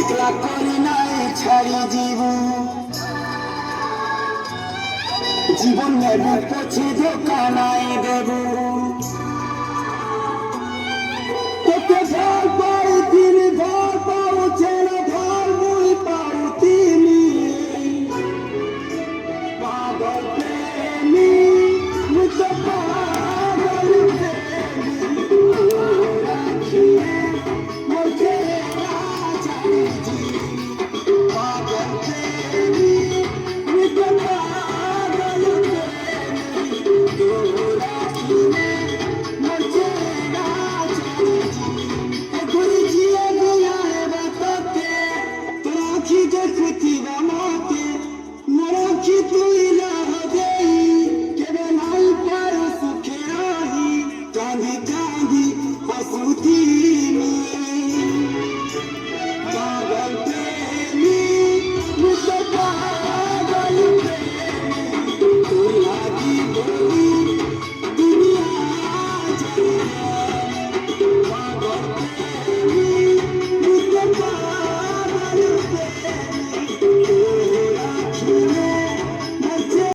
একলা করি নাই ছাড়ি জীবন নেব পছে ধোকা নাই দেব তোকে ভাল পাই তিনি ভাল পাওছে না ভাল মুই পাও তিনি পাগল প্রেমী মুই তো পাগল প্রেমী রাখিয়ে মুঝে না জানি পাগল প্রেমী মুই তো পাগল প্রেমী রাখিয়ে मुझे ना चाहिए कोई जिया गया है बताते तो आँखी देखती बनाते मेरा की तू ना गई के बनाई पर सुखे रही कांधी कांधी